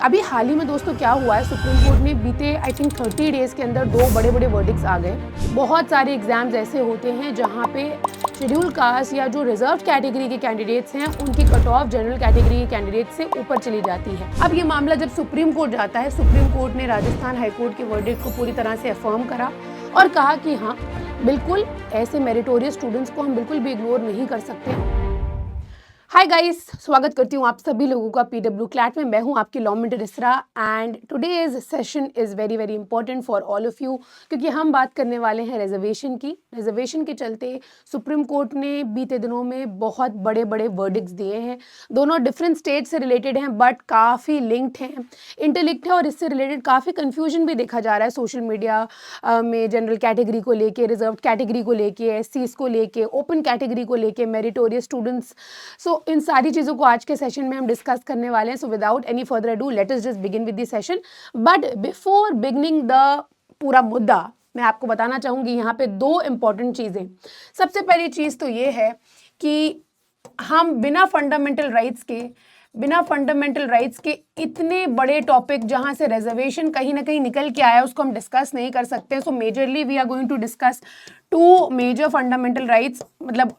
अभी हाल ही में दोस्तों क्या हुआ है, सुप्रीम कोर्ट ने बीते आई थिंक 30 डेज़ के अंदर 2 बड़े बड़े वर्डिक्ट्स आ गए। बहुत सारे एग्जाम्स ऐसे होते हैं जहां पे शेड्यूल कास्ट या जो रिजर्व कैटेगरी के कैंडिडेट्स हैं उनकी कट ऑफ जनरल कैटेगरी के कैंडिडेट से ऊपर चली जाती है। अब ये मामला जब सुप्रीम कोर्ट जाता है, सुप्रीम कोर्ट ने राजस्थान हाईकोर्ट के वर्डिक्ट को पूरी तरह से अफर्म करा और कहा कि हाँ बिल्कुल ऐसे मेरिटोरियस स्टूडेंट्स को हम बिल्कुल भी इग्नोर नहीं कर सकते। हाय गाइस, स्वागत करती हूँ आप सभी लोगों का पीडब्ल्यू क्लैट में। मैं हूँ आपकी लॉ मिनट इसरा and today's session is very very important for all of you, क्योंकि हम बात करने वाले हैं रिजर्वेशन की। रिजर्वेशन के चलते सुप्रीम कोर्ट ने बीते दिनों में बहुत बड़े बड़े वर्डिक्ट्स दिए हैं। दोनों डिफरेंट स्टेट से रिलेटेड हैं बट काफ़ी लिंक्ड हैं, इंटरलिंक्ड है, और इससे रिलेटेड काफ़ी कन्फ्यूजन भी देखा जा रहा है सोशल मीडिया में। जनरल कैटेगरी को लेके, रिजर्व कैटेगरी को लेके, एससीज को लेके, ओपन कैटेगरी को लेके, मेरिटोरियस स्टूडेंट्स। सो इन सारी चीज़ों को आज के सेशन में हम डिस्कस करने वाले हैं। So without any further ado let us just begin with the session. But before beginning the पूरा मुद्दा, मैं आपको बताना चाहूँगी यहाँ पे 2 इम्पॉर्टेंट चीज़ें। सबसे पहली चीज़ तो ये है कि हम बिना फंडामेंटल राइट्स के इतने बड़े टॉपिक जहाँ से रिजर्वेशन कहीं ना कहीं निकल के आया उसको हम डिस्कस नहीं कर सकते। So majorly we are going to discuss 2 major fundamental rights, मतलब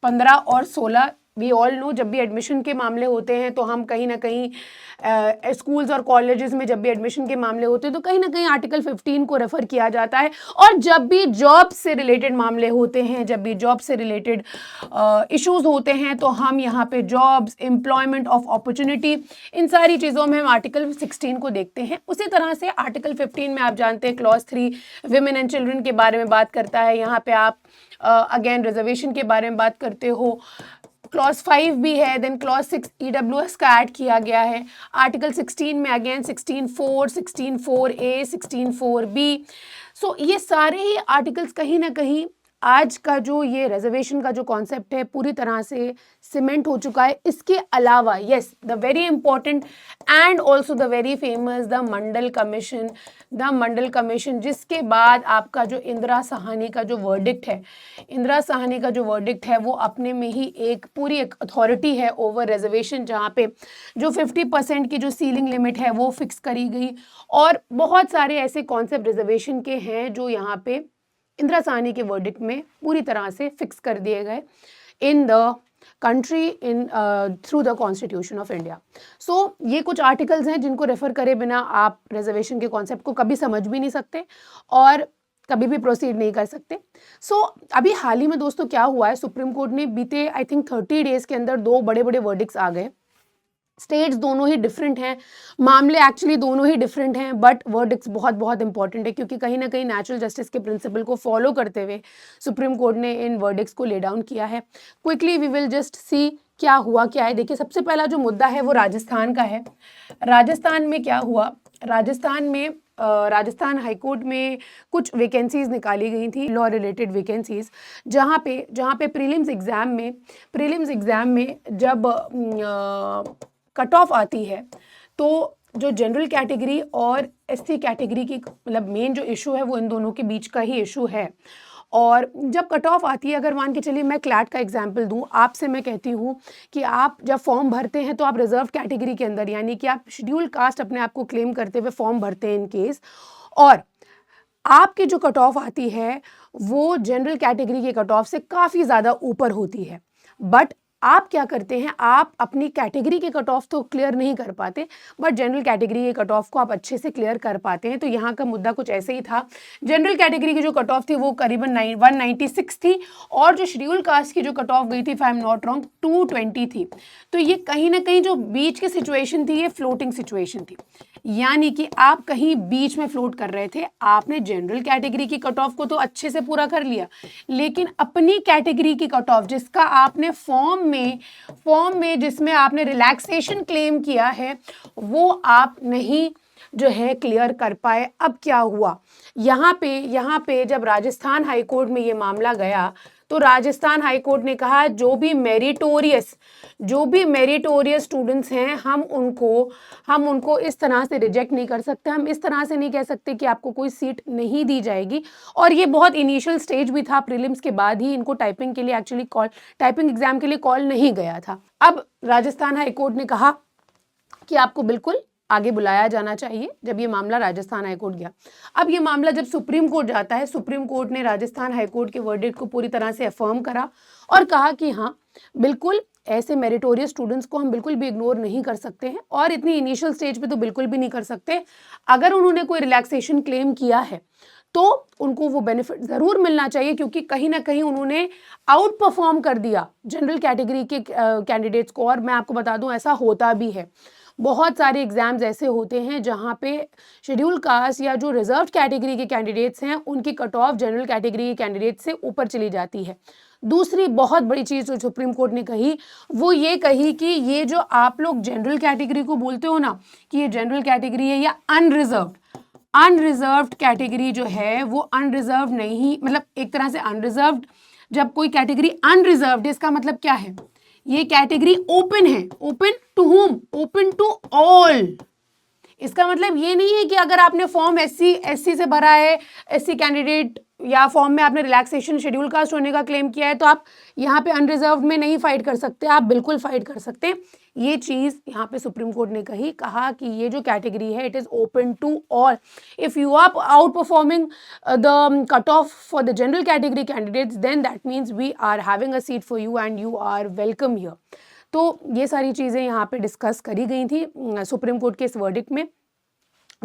15 और 16। वी ऑल नो जब भी एडमिशन के मामले होते हैं तो हम कहीं ना कहीं स्कूल्स और कॉलेजेस में जब भी एडमिशन के मामले होते हैं तो कहीं ना कहीं आर्टिकल 15 को रेफर किया जाता है। और जब भी जॉब से रिलेटेड मामले होते हैं, जब भी जॉब से रिलेटेड इश्यूज होते हैं तो हम यहाँ पे जॉब्स, एम्प्लॉयमेंट ऑफ अपॉर्चुनिटी, इन सारी चीज़ों में हम आर्टिकल 16 को देखते हैं। उसी तरह से आर्टिकल 15 में आप जानते हैं क्लॉज 3 विमेन एंड चिल्ड्रन के बारे में बात करता है। यहाँ पे आप अगेन रिजर्वेशन के बारे में बात करते हो। क्लॉज 5 भी है, देन क्लॉज 6 ईडब्ल्यूएस का ऐड किया गया है। आर्टिकल 16 में अगेन 16(4), 16(4)A, 16(4)B। सो ये सारे ही आर्टिकल्स कहीं ना कहीं आज का जो ये रिजर्वेशन का जो कॉन्सेप्ट है पूरी तरह से सीमेंट हो चुका है। इसके अलावा yes, the very important and also the very famous the Mandal commission, जिसके बाद आपका जो इंदिरा साहनी का जो वर्डिक्ट है वो अपने में ही एक पूरी एक अथॉरिटी है ओवर रिजर्वेशन, जहाँ पे जो 50% की जो सीलिंग लिमिट है वो फिक्स करी गई। और बहुत सारे ऐसे कॉन्सेप्ट रिजर्वेशन के हैं जो यहाँ पे इंदिरा साहनी के वर्डिक्ट में पूरी तरह से फिक्स कर दिए गए in the country in through the constitution of India. So ये कुछ आर्टिकल्स हैं जिनको रेफर करे बिना आप रिजर्वेशन के कॉन्सेप्ट को कभी समझ भी नहीं सकते और कभी भी प्रोसीड नहीं कर सकते। सो अभी हाल ही में दोस्तों क्या हुआ है, सुप्रीम कोर्ट ने बीते आई थिंक 30 डेज़ के अंदर 2 बड़े बड़े वर्डिक्ट्स आ गए। स्टेट्स दोनों ही डिफरेंट हैं, मामले एक्चुअली दोनों ही डिफरेंट हैं, बट वर्डिक्ट्स बहुत बहुत इंपॉर्टेंट है क्योंकि कहीं ना कहीं नेचुरल जस्टिस के प्रिंसिपल को फॉलो करते हुए सुप्रीम कोर्ट ने इन वर्डिक्ट्स को ले डाउन किया है। Quickly we will just see क्या हुआ क्या है। देखिए, सबसे पहला जो मुद्दा है वो राजस्थान का है। राजस्थान में क्या हुआ, राजस्थान हाईकोर्ट में कुछ वैकेंसीज निकाली गई थी, लॉ रिलेटेड वैकेंसीज, जहाँ पे प्रीलिम्स एग्ज़ाम में जब कट ऑफ आती है तो जो जनरल कैटेगरी और एससी कैटेगरी की मतलब मेन जो इशू है वो इन दोनों के बीच का ही इशू है। और जब कट ऑफ आती है, अगर मान के चलिए मैं क्लैट का एग्जांपल दूं आपसे, मैं कहती हूं कि आप जब फॉर्म भरते हैं तो आप रिजर्व कैटेगरी के अंदर, यानी कि आप शेड्यूल कास्ट अपने आप को क्लेम करते हुए फॉर्म भरते हैं इन केस, और आपकी जो कट ऑफ आती है वो जनरल कैटेगरी के कट ऑफ से काफ़ी ज़्यादा ऊपर होती है। बट आप क्या करते हैं, आप अपनी कैटेगरी के कट ऑफ तो क्लियर नहीं कर पाते बट जनरल कैटेगरी के कट ऑफ को आप अच्छे से क्लियर कर पाते हैं। तो यहाँ का मुद्दा कुछ ऐसे ही था। जनरल कैटेगरी की जो कट ऑफ थी वो करीबन 196 थी और जो शेड्यूल कास्ट की जो कट ऑफ गई थी, if I am not wrong, 220 थी। तो ये कहीं ना कहीं जो बीच की सिचुएशन थी ये फ्लोटिंग सिचुएशन थी, यानी कि आप कहीं बीच में फ्लोट कर रहे थे। आपने जनरल कैटेगरी की कट ऑफ को तो अच्छे से पूरा कर लिया, लेकिन अपनी कैटेगरी की कट ऑफ जिसका आपने फॉर्म में जिसमें आपने रिलैक्सेशन क्लेम किया है वो आप नहीं जो है क्लियर कर पाए। अब क्या हुआ, यहाँ पे जब राजस्थान हाईकोर्ट में ये मामला गया तो राजस्थान हाईकोर्ट ने कहा जो भी मेरिटोरियस स्टूडेंट्स हैं हम उनको इस तरह से रिजेक्ट नहीं कर सकते, हम इस तरह से नहीं कह सकते कि आपको कोई सीट नहीं दी जाएगी। और ये बहुत इनिशियल स्टेज भी था, प्रीलिम्स के बाद ही इनको टाइपिंग के लिए टाइपिंग एग्जाम के लिए कॉल नहीं गया था। अब राजस्थान हाईकोर्ट ने कहा कि आपको बिल्कुल आगे बुलाया जाना चाहिए जब ये मामला राजस्थान हाईकोर्ट गया। अब ये मामला जब सुप्रीम कोर्ट जाता है, सुप्रीम कोर्ट ने राजस्थान हाईकोर्ट के वर्डिक्ट को पूरी तरह से अफर्म करा और कहा कि हाँ बिल्कुल ऐसे मेरिटोरियस स्टूडेंट्स को हम बिल्कुल भी इग्नोर नहीं कर सकते हैं, और इतनी इनिशियल स्टेज पे तो बिल्कुल भी नहीं कर सकते। अगर उन्होंने कोई रिलैक्सेशन क्लेम किया है तो उनको वो बेनिफिट ज़रूर मिलना चाहिए, क्योंकि कहीं ना कहीं उन्होंने आउट परफॉर्म कर दिया जनरल कैटेगरी के कैंडिडेट्स को। और मैं आपको बता दूं ऐसा होता भी है, बहुत सारे एग्जाम्स ऐसे होते हैं जहाँ पे शेड्यूल कास्ट या जो रिजर्व कैटेगरी के कैंडिडेट्स हैं उनकी कट ऑफ जनरल कैटेगरी के कैंडिडेट से ऊपर चली जाती है। दूसरी बहुत बड़ी चीज़ जो सुप्रीम कोर्ट ने कही वो ये कही कि ये जो आप लोग जनरल कैटेगरी को बोलते हो ना कि ये जनरल कैटेगरी है या अनरिजर्व्ड कैटेगरी जो है वो अनरिजर्व्ड नहीं, मतलब एक तरह से अनरिजर्व्ड, जब कोई कैटेगरी अनरिजर्व्ड है इसका मतलब क्या है, ये कैटेगरी ओपन है। Open to whom? Open to all. इसका मतलब ये नहीं है कि अगर आपने फॉर्म एससी से भरा है, एससी कैंडिडेट, या फॉर्म में आपने रिलैक्सेशन शेड्यूल कास्ट होने का क्लेम किया है तो आप यहाँ पे अनरिजर्व्ड में नहीं फाइट कर सकते, आप बिल्कुल फाइट कर सकते हैं। ये चीज़ यहाँ पे सुप्रीम कोर्ट ने कहा कि ये जो कैटेगरी है it is open to all. If you are outperforming the cut off for the general category candidates then that means we are having a seat for you and you are welcome here. तो ये सारी चीज़ें यहाँ पे discuss करी गई थी supreme court के इस वर्डिक्ट में।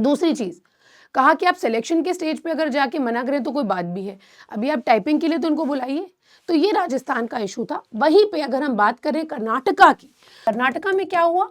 दूसरी चीज़ कहा कि आप सिलेक्शन के स्टेज पे अगर जाके मना करें तो कोई बात भी है, अभी आप टाइपिंग के लिए तो उनको बुलाइए। तो ये राजस्थान का इशू था। वहीं पे अगर हम बात करें कर्नाटका की, कर्नाटका में क्या हुआ?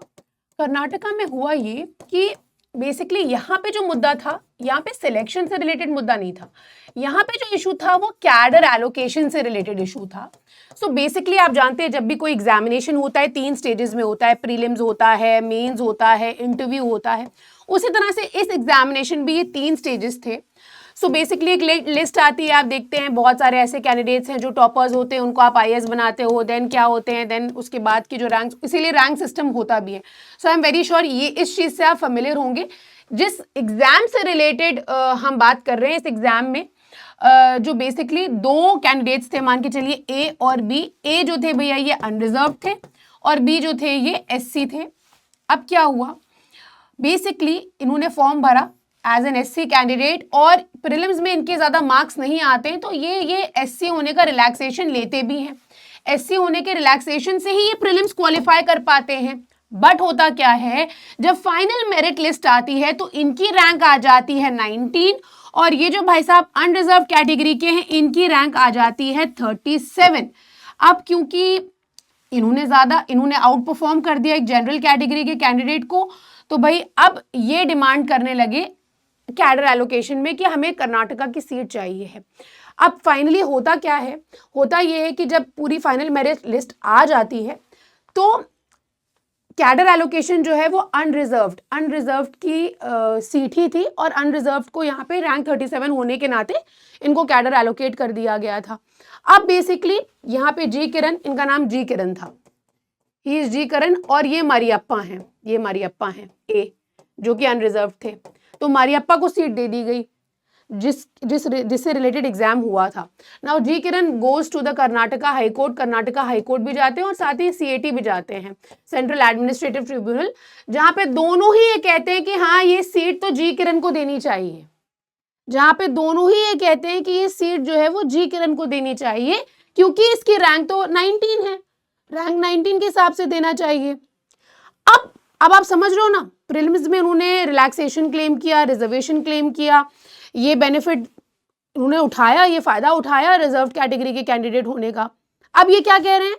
कर्नाटका में हुआ ये कि बेसिकली यहाँ पे जो मुद्दा था, यहाँ पे सिलेक्शन से रिलेटेड मुद्दा नहीं था, यहाँ पे जो इशू था वो कैडर एलोकेशन से रिलेटेड इशू था। सो बेसिकली आप जानते हैं जब भी कोई एग्जामिनेशन होता है 3 स्टेजेस में होता है, प्रीलिम्स होता है, मेंस होता है, इंटरव्यू होता है। उसी तरह से इस एग्जामिनेशन भी ये 3 स्टेजेस थे। सो बेसिकली एक लिस्ट आती है, आप देखते हैं बहुत सारे ऐसे कैंडिडेट्स हैं जो टॉपर्स होते हैं, उनको आप आईएएस बनाते हो, देन क्या होते हैं, देन उसके बाद की जो रैंक, इसीलिए रैंक सिस्टम होता भी है। सो आई एम वेरी श्योर ये इस चीज़ से आप फेमिलियर होंगे। जिस एग्जाम से रिलेटेड हम बात कर रहे हैं, इस एग्जाम में जो बेसिकली 2 कैंडिडेट्स थे, मान के चलिए ए और बी। ए जो थे भैया ये अनरिजर्व थे और बी जो थे ये एससी थे। अब क्या हुआ, बेसिकली इन्होंने फॉर्म भरा एज एन एससी कैंडिडेट और प्रीलिम्स में इनके ज़्यादा मार्क्स नहीं आते हैं, तो ये एससी होने का रिलैक्सेशन लेते भी हैं। एससी होने के रिलैक्सेशन से ही ये प्रीलिम्स क्वालिफाई कर पाते हैं। बट होता क्या है, जब फाइनल मेरिट लिस्ट आती है तो इनकी रैंक आ जाती है 19 और ये जो भाई साहब अनरिजर्व कैटेगरी के हैं इनकी रैंक आ जाती है 37। अब क्योंकि इन्होंने आउट परफॉर्म कर दिया एक जनरल कैटेगरी के कैंडिडेट को, तो भाई अब ये डिमांड करने लगे कैडर एलोकेशन में कि हमें कर्नाटका की सीट चाहिए है। अब फाइनली होता क्या है, होता ये है कि जब पूरी फाइनल मेरिट लिस्ट आ जाती है तो कैडर एलोकेशन जो है वो अनरिजर्व्ड की सीट ही थी और अनरिजर्व्ड को यहाँ पे रैंक 37 होने के नाते इनको कैडर एलोकेट कर दिया गया था। अब बेसिकली यहाँ पे जी किरण, इनका नाम जी किरण था, ही इज जी किरण, और ये मारियप्पा हैं ए जो कि अनरिजर्व्ड थे। तो मारियप्पा को सीट दे दी गई जिससे रिलेटेड एग्जाम हुआ था। Now G Kiran goes to the Karnataka high court भी जाते हैं और साथ ही सीएटी भी जाते हैं, सेंट्रल एडमिनिस्ट्रेटिव ट्रिब्यूनल, जहां पे दोनों ही ये कहते हैं कि हाँ ये सीट तो जी किरण को देनी चाहिए, ये सीट जो है वो जी किरण को देनी चाहिए क्योंकि इसकी रैंक तो 19 है, रैंक 19 के हिसाब से देना चाहिए। अब आप समझ रहे हो ना, प्रीलिम्स में उन्होंने रिलैक्सेशन क्लेम किया, रिजर्वेशन क्लेम किया, ये बेनिफिट उन्होंने उठाया, ये फायदा उठाया रिजर्व कैटेगरी के कैंडिडेट होने का। अब ये क्या कह रहे हैं,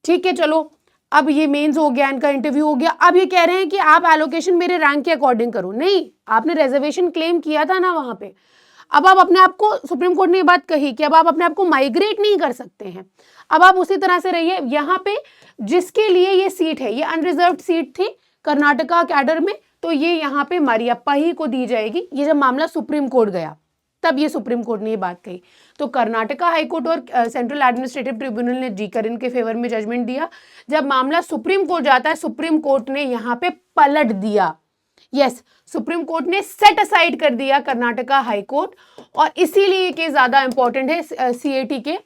ठीक है चलो अब ये मेंस हो गया, इनका इंटरव्यू हो गया, अब ये कह रहे हैं कि आप एलोकेशन मेरे रैंक के अकॉर्डिंग करो। नहीं, आपने रिजर्वेशन क्लेम किया था ना वहां पे, अब आप अपने आप को, सुप्रीम कोर्ट ने ये बात कही कि अब आप अपने आप को माइग्रेट नहीं कर सकते हैं, अब आप उसी तरह से रहिए। यहाँ पे जिसके लिए ये सीट है, ये अनरिजर्व्ड सीट थी कर्नाटका कैडर में, तो ये यहाँ पे मारियप्पा ही को दी जाएगी। ये जब मामला सुप्रीम कोर्ट गया तब ये सुप्रीम कोर्ट ने ये बात कही। तो कर्नाटका हाईकोर्ट और सेंट्रल एडमिनिस्ट्रेटिव ट्रिब्यूनल ने जी किरण के फेवर में जजमेंट दिया। जब मामला सुप्रीम कोर्ट जाता है, सुप्रीम कोर्ट ने यहाँ पे पलट दिया, यस सुप्रीम कोर्ट ने सेट असाइड कर दिया कर्नाटका हाईकोर्ट, और इसीलिए ये केस ज्यादा इंपॉर्टेंट है सीएटी के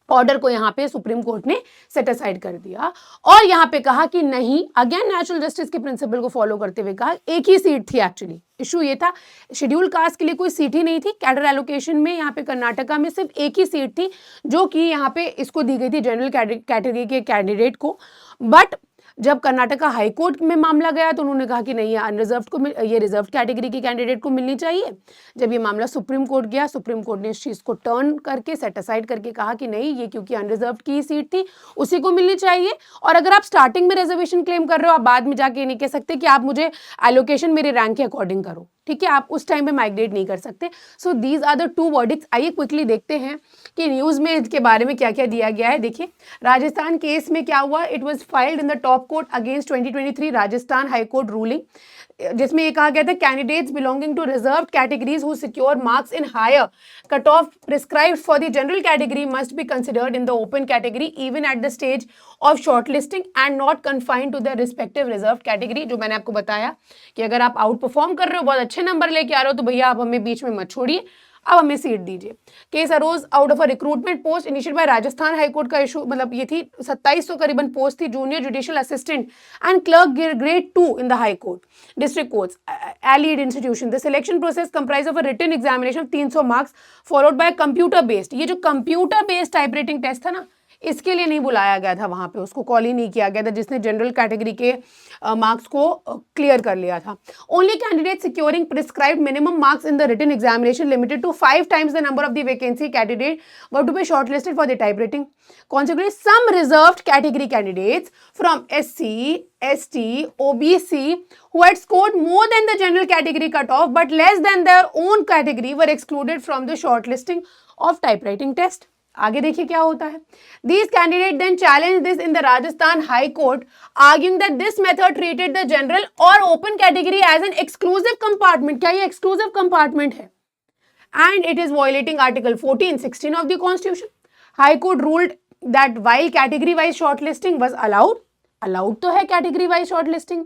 ऑर्डर को यहाँ पे सुप्रीम कोर्ट ने सेट असाइड कर दिया और यहाँ पे कहा कि नहीं, अगेन नेचुरल जस्टिस के प्रिंसिपल को फॉलो करते हुए कहा, एक ही सीट थी एक्चुअली, इशू ये था शेड्यूल कास्ट के लिए कोई सीट ही नहीं थी, कैडर एलोकेशन में यहाँ पे कर्नाटका में सिर्फ एक ही सीट थी जो कि यहाँ पे इसको दी गई थी जनरल कैटेगरी के कैंडिडेट को। बट जब कर्नाटका हाई कोर्ट में मामला गया तो उन्होंने कहा कि नहीं, ये अनरिजर्व्ड को ये रिजर्व कैटेगरी के कैंडिडेट को मिलनी चाहिए। जब ये मामला सुप्रीम कोर्ट गया, सुप्रीम कोर्ट ने इस चीज़ को टर्न करके सेट असाइड करके कहा कि नहीं, ये क्योंकि अनरिजर्व्ड की सीट थी उसी को मिलनी चाहिए। और अगर आप स्टार्टिंग में रिजर्वेशन क्लेम कर रहे हो, आप बाद में जाके ये नहीं कह सकते कि आप मुझे एलोकेशन मेरे रैंक के अकॉर्डिंग करो, ठीक है, आप उस टाइम पे माइग्रेट नहीं कर सकते। So these are the two verdicts. आइए क्विकली देखते हैं कि न्यूज़ में इसके बारे में क्या क्या दिया गया है। देखिए, राजस्थान केस में क्या हुआ, it was filed in the top court against 2023 Rajasthan high court ruling, जिसमें ये कहा गया था candidates belonging to reserved categories who secure marks in higher cut off prescribed for the general category must be considered in the open category even at the stage of shortlisting and not confined to the respective reserve category. जो मैंने आपको बताया कि अगर आप out perform कर रहे हो, बहुत अच्छे नंबर लेके आ रहे हो, तो भैया आप हमें बीच में मत छोड़िए, अब हमें सीट दीजिए। Case arose out of a recruitment post initiated by Rajasthan high court का इशू, मतलब ये थी 2700 करीबन पोस्ट थी, junior judicial assistant and clerk grade 2 in the high court district courts allied institution. The selection process comprise of a written examination of 300 marks followed by computer based. ये जो computer based typewriting test था ना, इसके लिए नहीं बुलाया गया था वहां पे, उसको कॉल ही नहीं किया गया था जिसने जनरल कैटेगरी के मार्क्स को क्लियर कर लिया था। Only candidate securing prescribed minimum marks in the written examination limited to 5 times the number of the vacancy candidate were to be shortlisted for the type rating. Consequently, some reserved category candidates from SC, ST, OBC who had scored more than the general category cutoff but less than their own category were excluded from the shortlisting of typewriting test. आगे देखिए क्या होता है। These candidates then challenged this in the Rajasthan High Court, arguing that this method treated the general or open category as an exclusive compartment. क्या ये exclusive compartment है? And it is violating Article 14, 16 of the Constitution. High Court ruled that while category wise shortlisting was allowed तो है category wise shortlisting,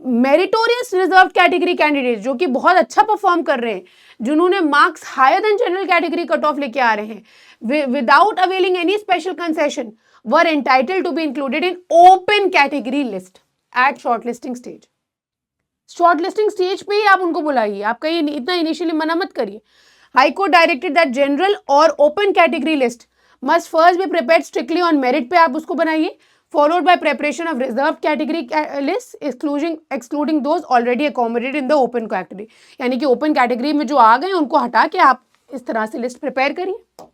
meritorious reserve category candidate जो कि बहुत अच्छा perform कर रहे हैं, जिन्होंने marks higher than general category cut off लेके आ रहे हैं, without availing any special concession, were entitled to be included in open category list at shortlisting stage. Shortlisting stage पे ही आप उनको बुलाइए, आपका ये इतना इनिशियली मना मत करिए। High court directed that general और open category list must first be prepared strictly on merit पे आप उसको बनाइए, followed by preparation of reserved category list excluding those already accommodated in the open category। यानी कि open category में जो आ गए उनको हटा के आप इस तरह से लिस्ट प्रिपेयर करिए।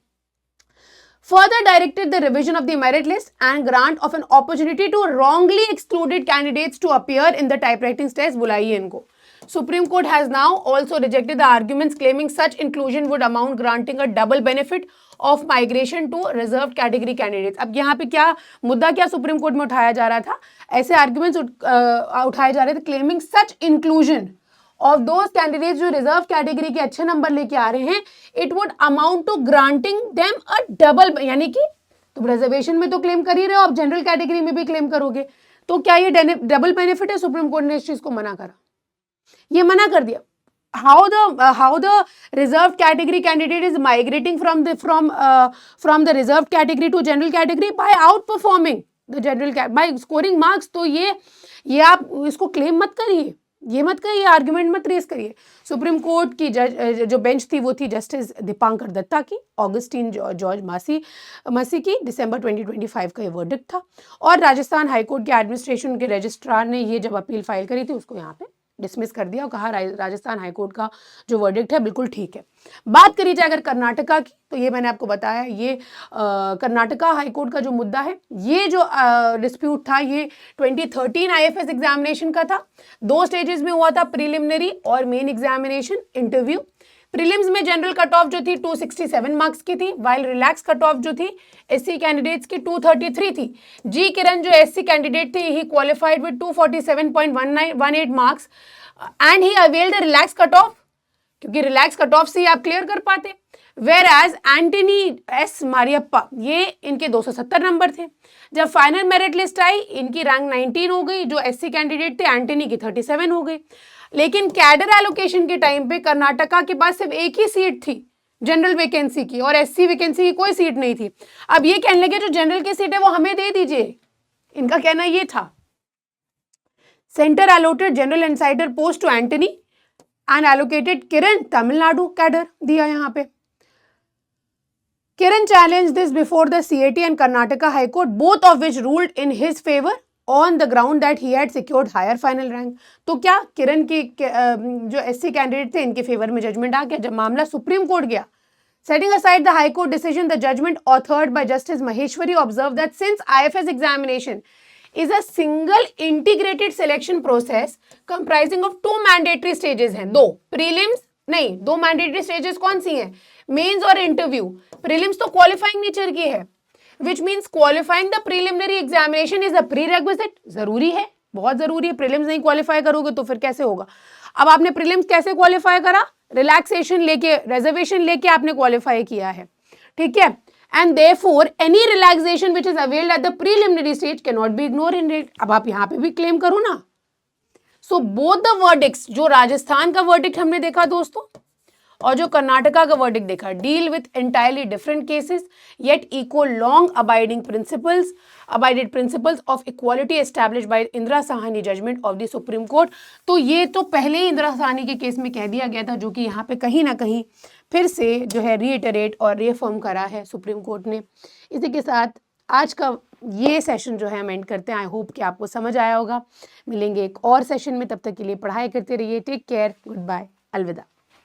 Further directed the revision of the merit list and grant of an opportunity to wrongly excluded candidates to appear in the typewriting test। बुलाइए इनको। Supreme Court has now also rejected the arguments claiming such inclusion would amount granting a double benefit of migration to reserved category candidates। अब यहाँ पे क्या मुद्दा क्या supreme court में उठाया जा रहा था, ऐसे आर्ग्यूमेंट्स उठाए जा रहे थे claiming such inclusion of those candidates जो रिजर्व कैटेगरी के अच्छे नंबर लेके आ रहे हैं, it would amount to granting them a double, यानी कि तुम रिजर्वेशन में तो क्लेम कर ही रहे हो, आप जनरल कैटेगरी में भी क्लेम करोगे, तो क्या ये डबल बेनिफिट है? सुप्रीम कोर्ट ने इस चीज को मना करा, ये मना कर दिया। how the reserved category candidate is migrating from the reserved category to general category by outperforming the general by scoring marks। तो ये आप इसको क्लेम मत करिए, ये मत करिए, आर्ग्यूमेंट मत रेस करिए। सुप्रीम कोर्ट की जो बेंच थी वो थी जस्टिस दीपांकर दत्ता की, ऑगस्टीन जॉर्ज मासी की, दिसंबर 2025 का ये वर्डिक्ट था। और राजस्थान हाईकोर्ट के एडमिनिस्ट्रेशन के रजिस्ट्रार ने ये जब अपील फाइल करी थी उसको यहाँ पे डिसमिस कर दिया और कहा राजस्थान हाईकोर्ट का जो वर्डिक्ट है बिल्कुल ठीक है। बात करी जाए अगर कर्नाटका की, तो ये मैंने आपको बताया, ये कर्नाटका हाईकोर्ट का जो मुद्दा है, ये जो डिस्प्यूट था ये 2013 आईएफएस एग्जामिनेशन का था। 2 स्टेजेस में हुआ था, प्रीलिमिनरी और मेन एग्जामिनेशन इंटरव्यू। प्रीलिम्स में जनरल कट ऑफ जो थी 267 मार्क्स की थी, वाइल रिलैक्स कट ऑफ जो थी एससी कैंडिडेट्स की 233 थी। जी किरण जो एससी कैंडिडेट थे, he qualified with 247.18 marks and he availed the relax cut off, क्योंकि रिलैक्स कट ऑफ से ही आप क्लियर कर पाते। Whereas Antony S Mariappa, ये इनके 270 नंबर थे। जब फाइनल मेरिट लिस्ट आई, इनकी रैंक 19 हो गई, जो एससी कैंडिडेट थे एंटनी की 37 हो गई। लेकिन कैडर एलोकेशन के टाइम पे कर्नाटका के पास सिर्फ एक ही सीट थी जनरल वैकेंसी की, और एससी वैकेंसी की कोई सीट नहीं थी। अब ये कहने लगे जो जनरल की सीट है वो हमें दे दीजिए, इनका कहना ये था। Centre allotted general insider post to Antony and allocated Kiran Tamil Nadu cadre दिया यहाँ पे। Kiran challenge this before the CAT and Karnataka high court, both of which ruled in his favour on the ground that he had secured higher final rank. तो क्या किरण की जो SC candidate थे इनके favour में जजमेंट आ गया जब मामला सुप्रीम कोर्ट गया। Setting aside the High Court decision, the judgment authored by Justice Maheshwari observed that since IFS examination is a single integrated selection process comprising of two mandatory stages हैं, दो prelims नहीं, दो mandatory stages कौन सी हैं, mains और interview. Prelims तो qualifying nature की है, which means qualifying the preliminary examination is a prerequisite, जरूरी है, बहुत जरूरी है। प्रीलिम्स नहीं क्वालिफाई करोगे तो फिर कैसे होगा। अब आपने प्रीलिम्स कैसे क्वालिफाई करा, रिलैक्सेशन लेके, रिजर्वेशन लेके आपने क्वालिफाई किया है, ठीक है। And therefore any relaxation which is availed at the preliminary stage can not be ignore in it. अब आप यहाँ पे भी क्लेम करो ना। सो बोथ द वर्डिक्ट्स, जो राजस्थान का वर्डिक्ट हमने देखा दोस्तों और जो कर्नाटका का वर्डिक्ट देखा, deal with entirely different cases yet echo long abiding principles of equality established by Indira Sawhney judgment of the supreme court. तो ये तो पहले ही इंदिरा साहनी के केस में कह दिया गया था, जो कि यहाँ पे कहीं ना कहीं फिर से जो है रीइटरेट और रिफर्म करा है सुप्रीम कोर्ट ने। इसी के साथ आज का ये सेशन जो है हम एंड करते हैं। आई होप कि आपको समझ आया होगा। मिलेंगे एक और सेशन में, तब तक के लिए पढ़ाई करते रहिए। टेक केयर, गुड बाय, अलविदा।